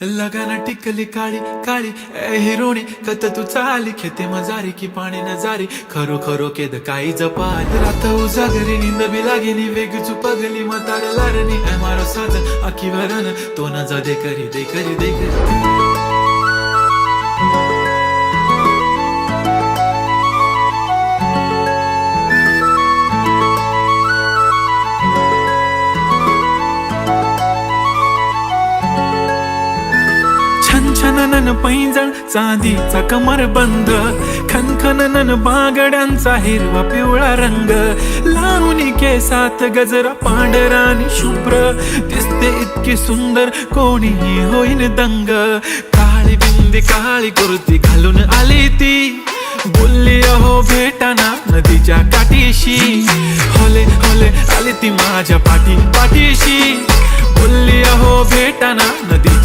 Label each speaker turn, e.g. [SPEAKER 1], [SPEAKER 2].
[SPEAKER 1] लगाना टिकली काळी काळी ए हिरोणी कत तू चाली खेते मजारी की पाणी नजारी खरो खरो केद काही जपाल रात उजागरी निंद बी लागेनी वेग चुपगली मतार लारणी ए मारो साज आखी वरन तो न जा दे करी दे करी दे करी छनछनन पैंजण चांदीचा कमर बंद खनखनन बागड्यांचा हिरवा पिवळा रंग लावणी केसात गजरा पांढरा आणि शुभ्र दिसते इतकी सुंदर कोणीही होईन दंग काळी बिंदी काळी कुर्ती घालून आली ती बोलली अहो भेटाना नदीच्या काठीशी होले होले आली ती माझ्या पाठीशी बोलली अहो भेटाना नदीच्या